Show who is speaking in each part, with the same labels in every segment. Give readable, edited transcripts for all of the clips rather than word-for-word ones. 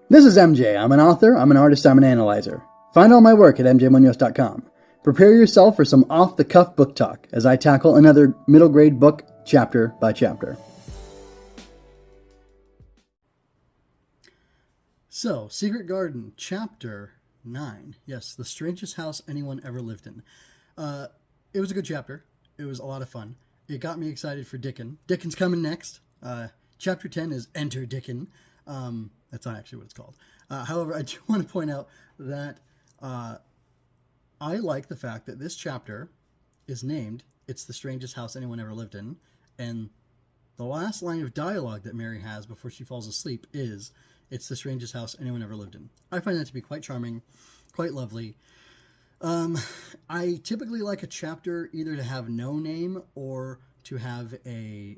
Speaker 1: This is MJ. I'm an author, I'm an artist, I'm an analyzer. Find all my work at mjmunoz.com. Prepare yourself for some off-the-cuff book talk as I tackle another middle grade book chapter by chapter. So, Secret Garden, Chapter 9. Yes, the strangest house anyone ever lived in. It was a good chapter. It was a lot of fun. It got me excited for Dickon. Dickon's coming next. Chapter 10 is Enter Dickon. That's not actually what it's called. However, I do want to point out that I like the fact that this chapter is named It's the Strangest House Anyone Ever Lived In. And the last line of dialogue that Mary has before she falls asleep is, It's the strangest house anyone ever lived in. I find that to be quite charming, quite lovely. I typically like a chapter either to have no name or to have a,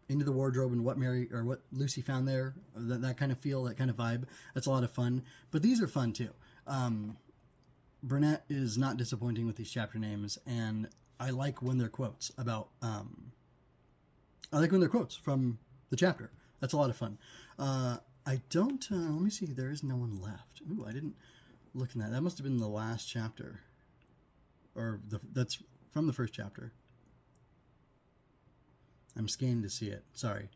Speaker 1: into the wardrobe and what Mary or what Lucy found there, that kind of feel, that kind of vibe. That's a lot of fun. But these are fun too. Burnett is not disappointing with these chapter names, and I like when they're quotes about, I like when they're quotes from the chapter. That's a lot of fun. I don't, let me see, there is no one left. Ooh, I didn't look in that. That must have been the last chapter. Or that's from the first chapter. I'm scanning to see it. Sorry.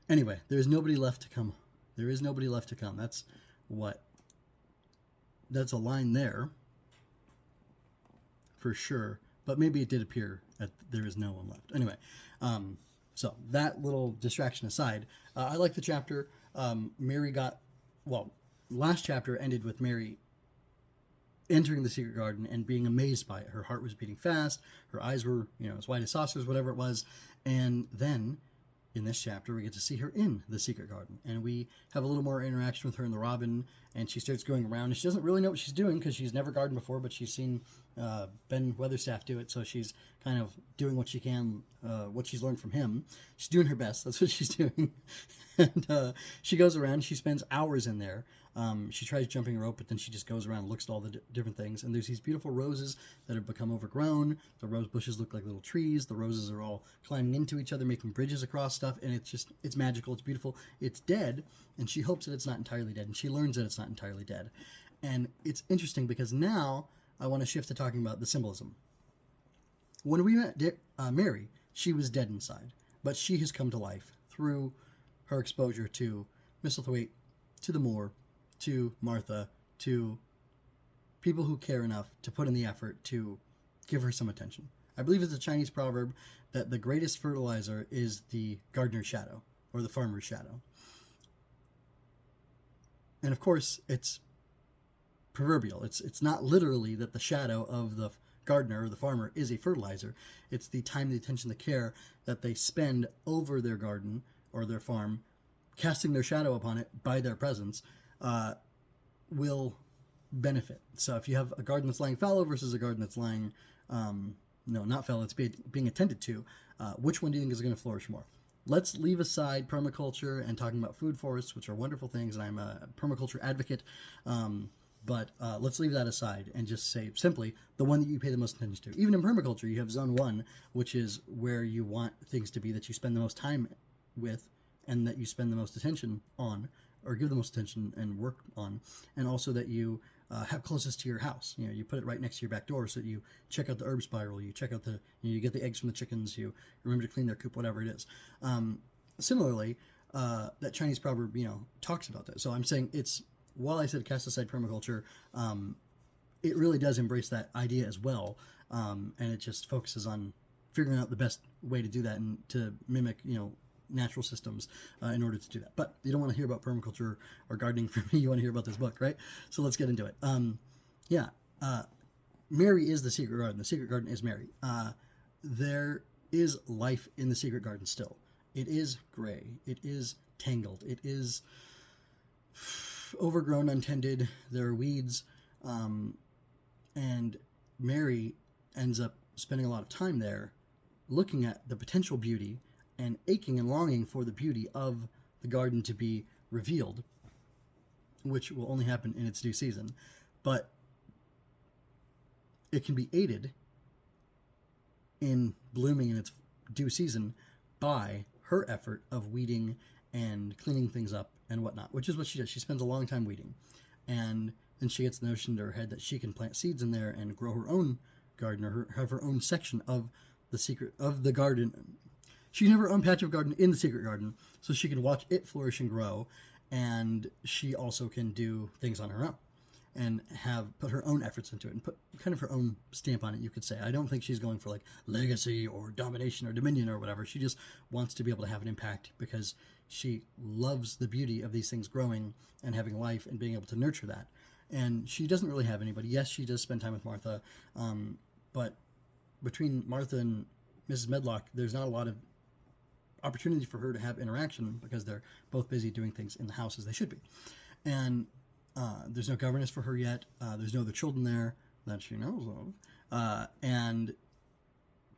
Speaker 1: Anyway, there's nobody left to come. There is nobody left to come. That's what. That's a line there. For sure. But maybe it did appear that there is no one left. Anyway, so that little distraction aside, I like the chapter. Mary last chapter ended with Mary entering the secret garden and being amazed by it. Her heart was beating fast. Her eyes were, as white as saucers, whatever it was. And then in this chapter, we get to see her in the secret garden. And we have a little more interaction with her and the robin. And she starts going around. And she doesn't really know what she's doing because she's never gardened before, but she's seen Ben Weatherstaff do it. So she's kind of doing what she can, what she's learned from him. She's doing her best. That's what she's doing. And she goes around. She spends hours in there. She tries jumping rope, but then she just goes around and looks at all the different things. And there's these beautiful roses that have become overgrown. The rose bushes look like little trees. The roses are all climbing into each other, making bridges across stuff. And it's magical. It's beautiful. It's dead. And she hopes that it's not entirely dead. And she learns that it's not entirely dead. And it's interesting because now I want to shift to talking about the symbolism. When we met Mary, she was dead inside. But she has come to life through her exposure to Misselthwaite, to the moor, to Martha, to people who care enough to put in the effort to give her some attention. I believe it's a Chinese proverb that the greatest fertilizer is the gardener's shadow, or the farmer's shadow. And of course, it's proverbial. It's not literally that the shadow of the gardener or the farmer is a fertilizer. It's the time, the attention, the care that they spend over their garden or their farm, casting their shadow upon it by their presence, will benefit. So if you have a garden that's lying fallow versus a garden that's lying, not fallow, it's being attended to, which one do you think is going to flourish more? Let's leave aside permaculture and talking about food forests, which are wonderful things, and I'm a permaculture advocate, but let's leave that aside and just say simply the one that you pay the most attention to. Even in permaculture, you have zone 1, which is where you want things to be that you spend the most time with and that you spend the most attention on, or give the most attention and work on, and also that you have closest to your house. You put it right next to your back door so that you check out the herb spiral, you check out you get the eggs from the chickens, you remember to clean their coop, whatever it is. Similarly, that Chinese proverb, talks about that. So I'm saying while I said cast aside permaculture, it really does embrace that idea as well. And it just focuses on figuring out the best way to do that and to mimic, natural systems in order to do that. But you don't want to hear about permaculture or gardening from me. You want to hear about this book, right? So let's get into it. Mary is the secret garden. The secret garden is Mary. There is life in the secret garden still. It is gray. It is tangled. It is overgrown, untended. There are weeds. And Mary ends up spending a lot of time there looking at the potential beauty and aching and longing for the beauty of the garden to be revealed, which will only happen in its due season. But it can be aided in blooming in its due season by her effort of weeding and cleaning things up and whatnot, which is what she does. She spends a long time weeding. And then she gets the notion to her head that she can plant seeds in there and grow her own garden, or have her own section of the garden. She can have her own patch of garden in the secret garden, so she can watch it flourish and grow, and she also can do things on her own and put her own efforts into it and put kind of her own stamp on it, you could say. I don't think she's going for like legacy or domination or dominion or whatever. She just wants to be able to have an impact because she loves the beauty of these things growing and having life and being able to nurture that. And she doesn't really have anybody. Yes, she does spend time with Martha, but between Martha and Mrs. Medlock, there's not a lot of opportunity for her to have interaction because they're both busy doing things in the house as they should be. And there's no governess for her yet. There's no other children there that she knows of. And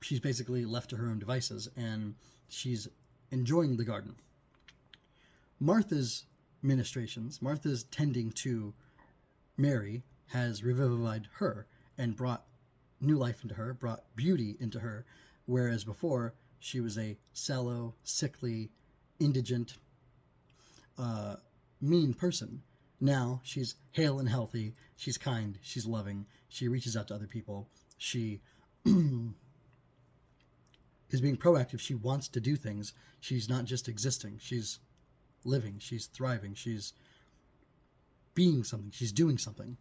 Speaker 1: she's basically left to her own devices, and she's enjoying the garden. Martha's ministrations, Martha's tending to Mary, has revivified her and brought new life into her, brought beauty into her, whereas before she was a sallow, sickly, indigent, mean person. Now she's hale and healthy, she's kind, she's loving, she reaches out to other people, she is being proactive, she wants to do things, she's not just existing, she's living, she's thriving, she's being something, she's doing something.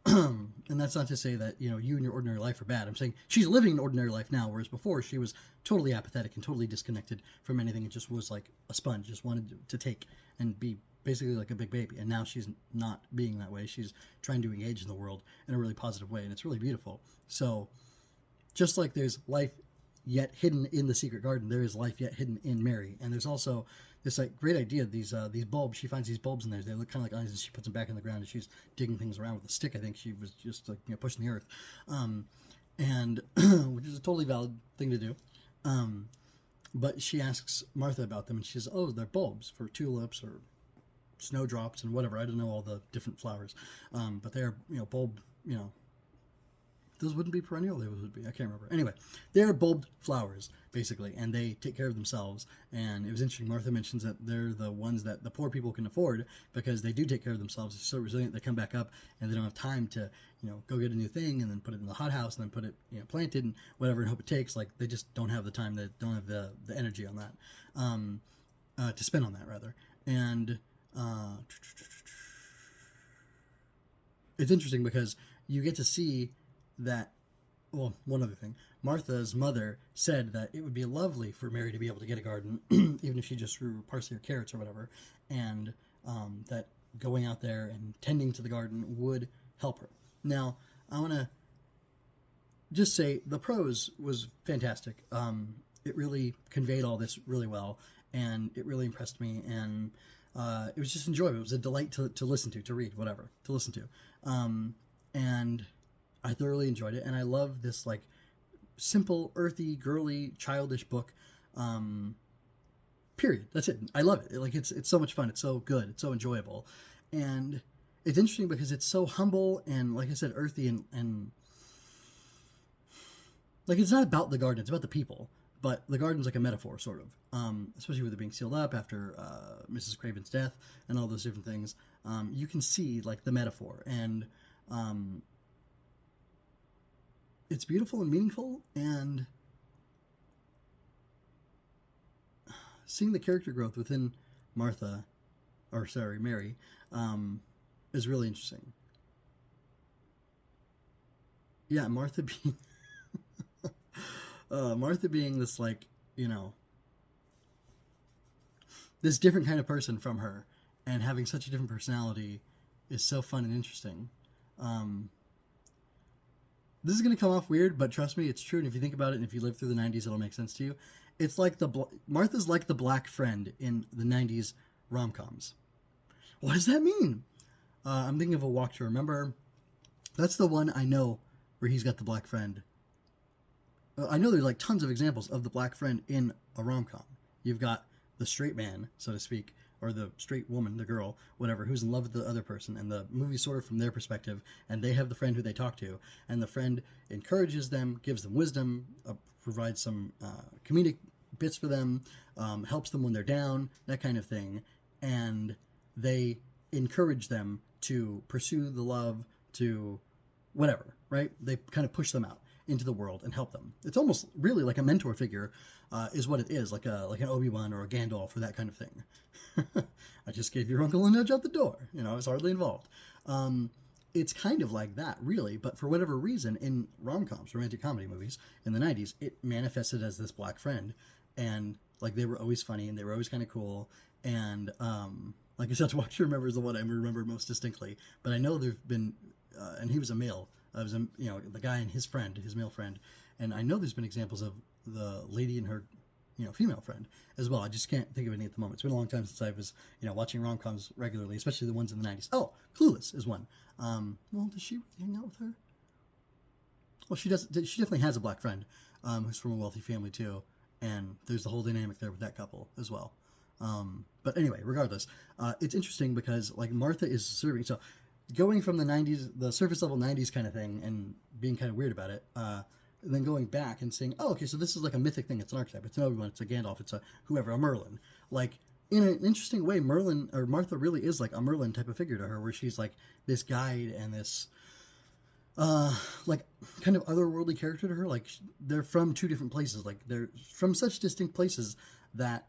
Speaker 1: And that's not to say that, you and your ordinary life are bad. I'm saying she's living an ordinary life now, whereas before she was totally apathetic and totally disconnected from anything. It just was like a sponge, just wanted to take and be basically like a big baby. And now she's not being that way. She's trying to engage in the world in a really positive way, and it's really beautiful. So just like there's life yet hidden in the secret garden, there is life yet hidden in Mary. And there's also this like great idea, these bulbs. She finds these bulbs in there. They look kind of like eyes, and she puts them back in the ground, and she's digging things around with a stick. I think she was just like pushing the earth, and which is a totally valid thing to do. But she asks Martha about them, and she says, "Oh, they're bulbs for tulips or snowdrops and whatever. I don't know all the different flowers, but they're bulb. Those wouldn't be perennial. They would be. I can't remember. Anyway, they're bulbed flowers, basically, and they take care of themselves. And it was interesting. Martha mentions that they're the ones that the poor people can afford because they do take care of themselves. They're so resilient. They come back up, and they don't have time to, go get a new thing and then put it in the hothouse and then put it, planted and whatever and hope it takes. Like, they just don't have the time. They don't have the energy on that, to spend on that, rather. And it's interesting because you get to see that, well, one other thing. Martha's mother said that it would be lovely for Mary to be able to get a garden, even if she just grew parsley or carrots or whatever, and that going out there and tending to the garden would help her. Now, I want to just say the prose was fantastic. It really conveyed all this really well, and it really impressed me, and it was just enjoyable. It was a delight to listen to read, whatever, to listen to. And I thoroughly enjoyed it, and I love this like simple, earthy, girly, childish book. Period. That's it. I love it. It's so much fun. It's so good. It's so enjoyable, and it's interesting because it's so humble and, like I said, earthy and like it's not about the garden. It's about the people. But the garden's like a metaphor, sort of, especially with it being sealed up after Mrs. Craven's death and all those different things. You can see like the metaphor, and it's beautiful and meaningful, and seeing the character growth within Mary, is really interesting. Yeah, Martha being this like, this different kind of person from her and having such a different personality is so fun and interesting. This is going to come off weird, but trust me, it's true. And if you think about it, and if you live through the 90s, it'll make sense to you. It's like Martha's like the black friend in the 90s rom-coms. What does that mean? I'm thinking of A Walk to Remember. That's the one I know where he's got the black friend. I know there's like tons of examples of the black friend in a rom-com. You've got the straight man, so to speak, or the straight woman, the girl, whatever, who's in love with the other person, and the movie's sort of from their perspective, and they have the friend who they talk to, and the friend encourages them, gives them wisdom, provides some comedic bits for them, helps them when they're down, that kind of thing. And they encourage them to pursue the love, to whatever, right? They kind of push them out into the world and help them. It's almost really like a mentor figure, is what it is, like an Obi-Wan or a Gandalf or that kind of thing. I just gave your uncle a nudge out the door. You know, I was hardly involved. It's kind of like that, really, but for whatever reason, in rom-coms, romantic comedy movies, in the 90s, it manifested as this black friend, and, like, they were always funny, and they were always kind of cool, and, like I said, Watcher Remembers the one I remember most distinctly, but I know there've been, and he was a male, the guy and his friend, his male friend, and I know there's been examples of the lady and her, female friend as well. I just can't think of any at the moment. It's been a long time since I was, watching rom-coms regularly, especially the ones in the 90s. Oh, Clueless is one. Well, does she hang out with her? Well, she does. She definitely has a black friend who's from a wealthy family too, and there's the whole dynamic there with that couple as well. But anyway, regardless, it's interesting because like Martha is serving. So going from the 90s, the surface level 90s kind of thing, and being kind of weird about it, and then going back and saying, oh, okay, so this is like a mythic thing. It's an archetype. It's an Obi-Wan. It's a Gandalf. It's a whoever, a Merlin. Like, in an interesting way, Martha really is like a Merlin type of figure to her, where she's like this guide and this, like, kind of otherworldly character to her. Like, they're from two different places. Like, they're from such distinct places that,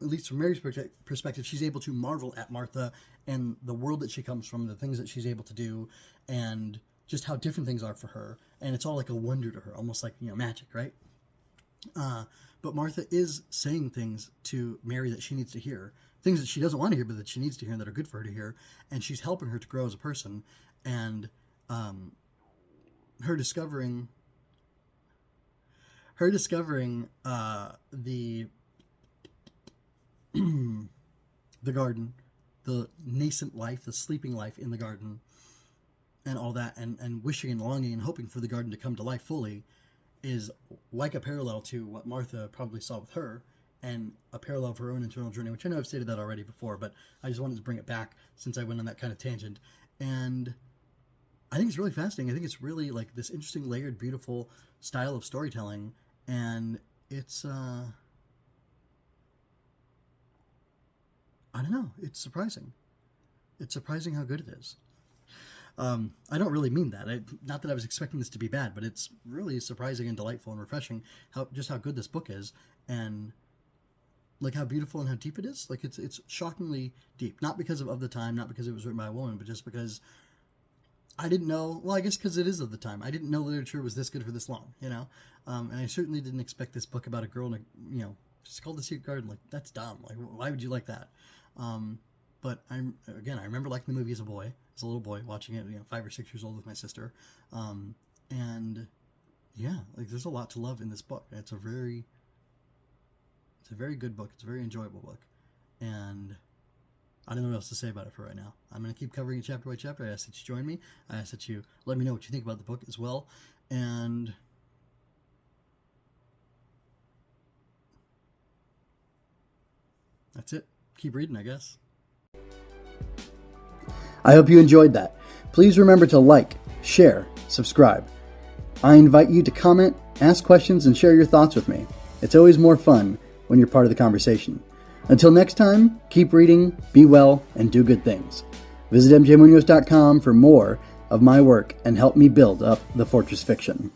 Speaker 1: at least from Mary's perspective, she's able to marvel at Martha and the world that she comes from, the things that she's able to do, and just how different things are for her. And it's all like a wonder to her, almost like, magic, right? But Martha is saying things to Mary that she needs to hear, things that she doesn't want to hear, but that she needs to hear and that are good for her to hear. And she's helping her to grow as a person. And her discovering the the garden, the nascent life, the sleeping life in the garden, and all that, and wishing and longing and hoping for the garden to come to life fully, is like a parallel to what Martha probably saw with her, and a parallel of her own internal journey, which I know I've stated that already before, but I just wanted to bring it back since I went on that kind of tangent. And I think it's really fascinating. I think it's really like this interesting, layered, beautiful style of storytelling, and it's, I don't know, it's surprising. It's surprising how good it is. I don't really mean that. Not that I was expecting this to be bad, but it's really surprising and delightful and refreshing how good this book is, and like how beautiful and how deep it is. Like it's shockingly deep, not because of the time, not because it was written by a woman, but just because I didn't know. Well, I guess because it is of the time. I didn't know literature was this good for this long, and I certainly didn't expect this book about a girl in a, just called The Secret Garden. Like, that's dumb. Like, why would you like that? But I remember liking the movie as a boy, as a little boy, watching it, 5 or 6 years old with my sister. And yeah, like there's a lot to love in this book. It's a very good book. It's a very enjoyable book. And I don't know what else to say about it for right now. I'm going to keep covering it chapter by chapter. I ask that you join me. I ask that you let me know what you think about the book as well. And that's it. Keep reading, I guess. I hope you enjoyed that. Please remember to like, share, subscribe. I invite you to comment, ask questions, and share your thoughts with me. It's always more fun when you're part of the conversation. Until next time, keep reading, be well, and do good things. Visit mjmunoz.com for more of my work and help me build up the Fortress Fiction.